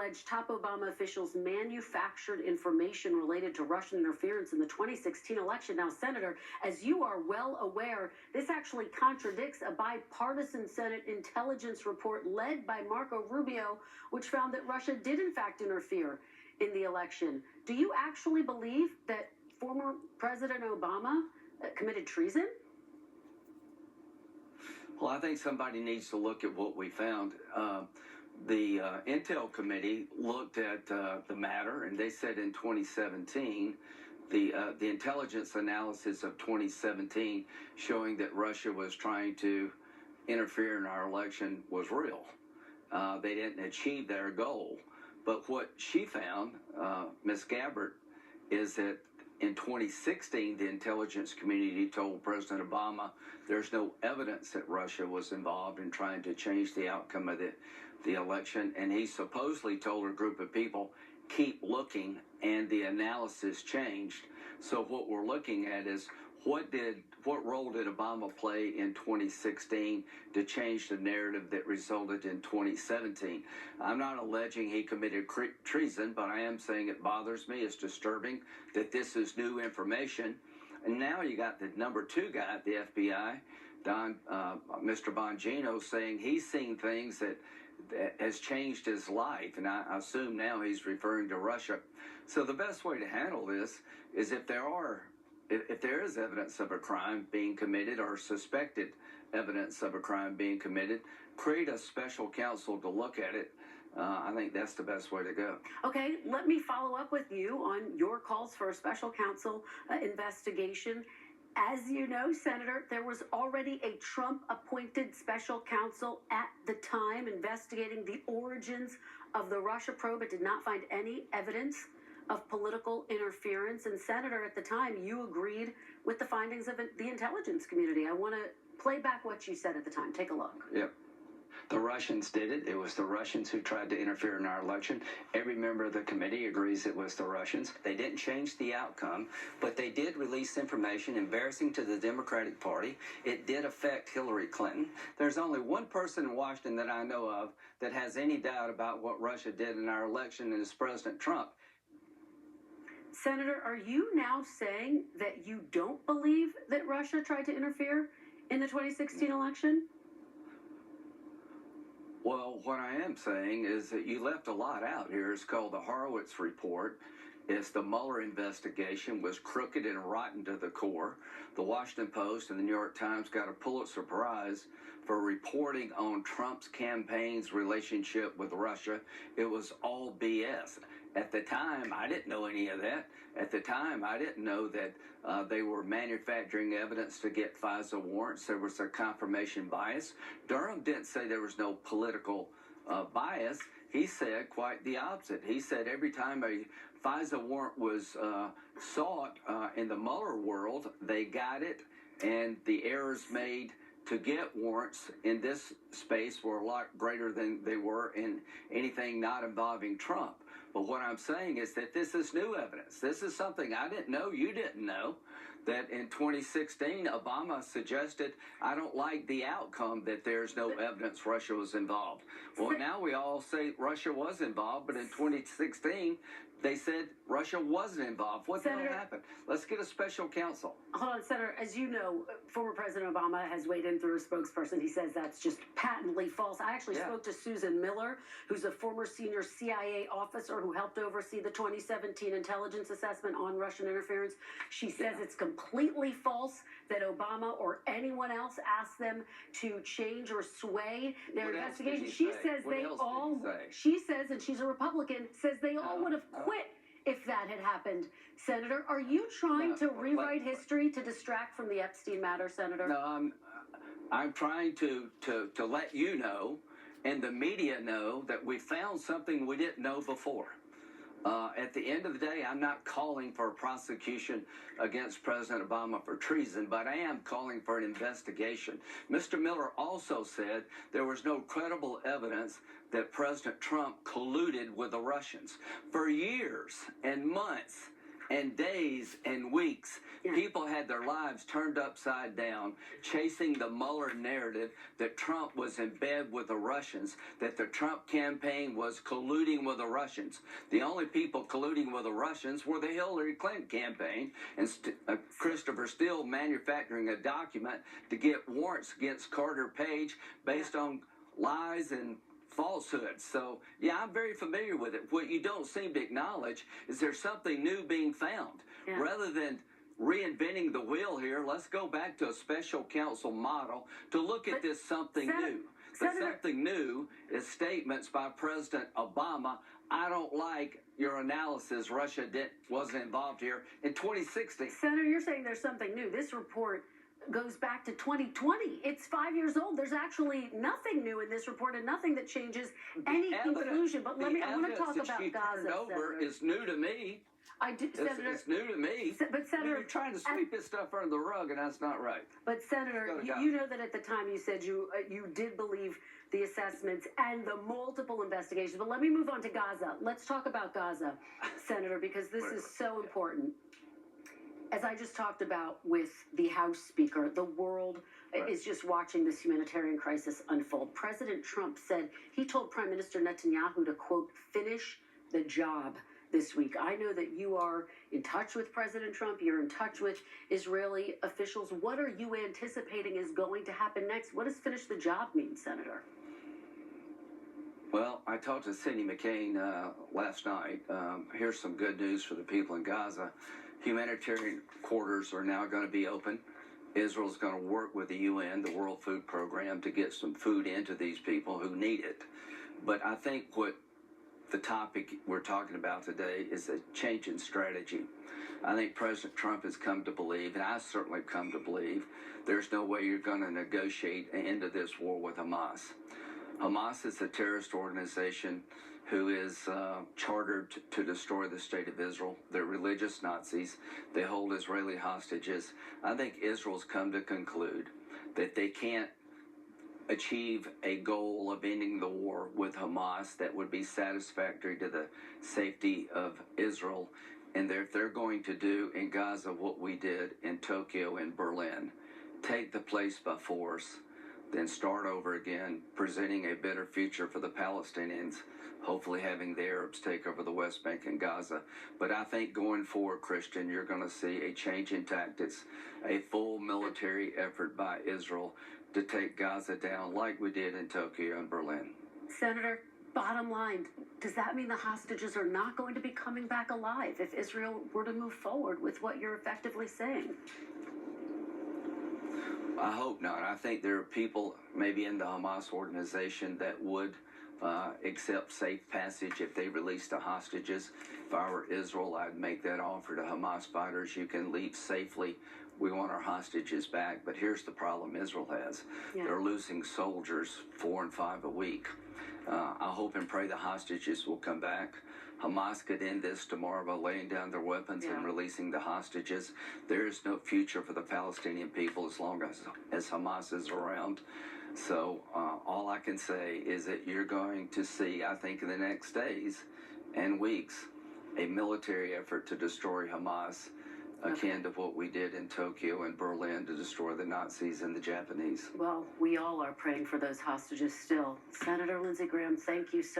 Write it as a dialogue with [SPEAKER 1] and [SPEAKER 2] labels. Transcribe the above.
[SPEAKER 1] allege top Obama officials manufactured information related to Russian interference in the 2016 election. Now, Senator, as you are well aware, this actually contradicts a bipartisan Senate intelligence report led by Marco Rubio, which found that Russia did in fact interfere in the election. Do you actually believe that former President Obama committed treason?
[SPEAKER 2] Well, I think somebody needs to look at what we found. The Intel Committee looked at the matter, and they said in 2017, the intelligence analysis of 2017 showing that Russia was trying to interfere in our election was real. They didn't achieve their goal. But what she found, Ms. Gabbard, is that in 2016, the intelligence community told President Obama there's no evidence that Russia was involved in trying to change the outcome of the election. And he supposedly told a group of people, keep looking, and the analysis changed. So what we're looking at is what role did Obama play in 2016 to change the narrative that resulted in 2017? I'm not alleging he committed treason, but I am saying it bothers me. It's disturbing that this is new information. And now you got the number 2 guy at the FBI, Mr. Bongino, saying he's seen things that has changed his life, and I assume now he's referring to Russia. So the best way to handle this is if there is evidence of a crime being committed or suspected evidence of a crime being committed, create a special counsel to look at it. I think that's the best way to go.
[SPEAKER 1] Okay, let me follow up with you on your calls for a special counsel investigation. As you know, Senator, there was already a Trump-appointed special counsel at the time investigating the origins of the Russia probe. It did not find any evidence of political interference. And Senator, at the time, you agreed with the findings of the intelligence community. I want to play back what you said at the time. Take a look.
[SPEAKER 2] Yep. The Russians did it. It was the Russians who tried to interfere in our election. Every member of the committee agrees it was the Russians. They didn't change the outcome, but they did release information embarrassing to the Democratic Party. It did affect Hillary Clinton. There's only one person in Washington that I know of that has any doubt about what Russia did in our election, and it's President Trump.
[SPEAKER 1] Senator, are you now saying that you don't believe that Russia tried to interfere in the 2016 election?
[SPEAKER 2] Well, what I am saying is that you left a lot out here. It's called the Horowitz Report. It's the Mueller investigation was crooked and rotten to the core. The Washington Post and the New York Times got a Pulitzer Prize for reporting on Trump's campaign's relationship with Russia. It was all BS. At the time, I didn't know any of that. At the time, I didn't know that they were manufacturing evidence to get FISA warrants. There was a confirmation bias. Durham didn't say there was no political bias. He said quite the opposite. He said every time a FISA warrant was sought in the Mueller world, they got it, and the errors made to get warrants in this space were a lot greater than they were in anything not involving Trump. But what I'm saying is that this is new evidence. This is something I didn't know, you didn't know, that in 2016, Obama suggested, I don't like the outcome that there's no evidence Russia was involved. Well, now we all say Russia was involved, but in 2016, they said Russia wasn't involved. What the hell happened? Let's get a special counsel.
[SPEAKER 1] Hold on, Senator. As you know, former President Obama has weighed in through a spokesperson. He says that's just patently false. I actually spoke to Susan Miller, who's a former senior CIA officer who helped oversee the 2017 intelligence assessment on Russian interference. She says it's completely false that Obama or anyone else asked them to change or sway their investigation. She says she says, and she's a Republican, says they all would have quit if that had happened. Senator, are you trying to rewrite history to distract from the Epstein matter, Senator?
[SPEAKER 2] No, I'm trying to let you know and the media know that we found something we didn't know before. At the end of the day, I'm not calling for a prosecution against President Obama for treason, but I am calling for an investigation. Mr. Miller also said there was no credible evidence that President Trump colluded with the Russians. For years and months, and days and weeks,
[SPEAKER 1] Yeah.
[SPEAKER 2] people had their lives turned upside down, chasing the Mueller narrative that Trump was in bed with the Russians, that the Trump campaign was colluding with the Russians. The only people colluding with the Russians were the Hillary Clinton campaign, and Christopher Steele manufacturing a document to get warrants against Carter Page based on lies and falsehoods. So, yeah, I'm very familiar with it. What you don't seem to acknowledge is there's something new being found.
[SPEAKER 1] Yeah.
[SPEAKER 2] Rather than reinventing the wheel here, let's go back to a special counsel model to look at this something new. The something new is statements by President Obama. I don't like your analysis. Russia wasn't involved here in 2016.
[SPEAKER 1] Senator, you're saying there's something new. This report goes back to 2020. It's 5 years old. There's actually nothing new in this report and nothing that changes any conclusion. But I want to talk about Gaza.
[SPEAKER 2] Over is new to me.
[SPEAKER 1] Senator,
[SPEAKER 2] it's new to me.
[SPEAKER 1] But Senator,
[SPEAKER 2] you're trying to sweep this stuff under the rug, and that's not right.
[SPEAKER 1] But Senator, you know that at the time you said you did believe the assessments and the multiple investigations. But let me move on to Gaza. Let's talk about Gaza, Senator, because this is so important. As I just talked about with the House Speaker, the world is just watching this humanitarian crisis unfold. President Trump said he told Prime Minister Netanyahu to, quote, finish the job this week. I know that you are in touch with President Trump. You're in touch with Israeli officials. What are you anticipating is going to happen next? What does finish the job mean, Senator?
[SPEAKER 2] Well, I talked to Cindy McCain last night. Here's some good news for the people in Gaza. Humanitarian quarters are now going to be open. Israel's going to work with the UN, the World Food Program, to get some food into these people who need it. But I think what the topic we're talking about today is a change in strategy. I think President Trump has come to believe, and I certainly come to believe, there's no way you're going to negotiate an end to this war with Hamas. Hamas is a terrorist organization who is chartered to destroy the state of Israel. They're religious Nazis. They hold Israeli hostages. I think Israel's come to conclude that they can't achieve a goal of ending the war with Hamas that would be satisfactory to the safety of Israel. And if they're going to do in Gaza what we did in Tokyo and Berlin, take the place by force, then start over again, presenting a better future for the Palestinians, hopefully having the Arabs take over the West Bank and Gaza. But I think going forward, Christian, you're going to see a change in tactics, a full military effort by Israel to take Gaza down like we did in Tokyo and Berlin.
[SPEAKER 1] Senator, bottom line, does that mean the hostages are not going to be coming back alive if Israel were to move forward with what you're effectively saying?
[SPEAKER 2] I hope not. I think there are people maybe in the Hamas organization that would accept safe passage if they released the hostages. If I were Israel, I'd make that offer to Hamas fighters. You can leave safely. We want our hostages back. But here's the problem Israel has. Yeah. They're losing soldiers 4 and 5 a week. I hope and pray the hostages will come back. Hamas could end this tomorrow by laying down their weapons and releasing the hostages. There is no future for the Palestinian people as long as Hamas is around. So all I can say is that you're going to see, I think in the next days and weeks, a military effort to destroy Hamas, akin to what we did in Tokyo and Berlin to destroy the Nazis and the Japanese.
[SPEAKER 1] Well, we all are praying for those hostages still. Senator Lindsey Graham, thank you so much.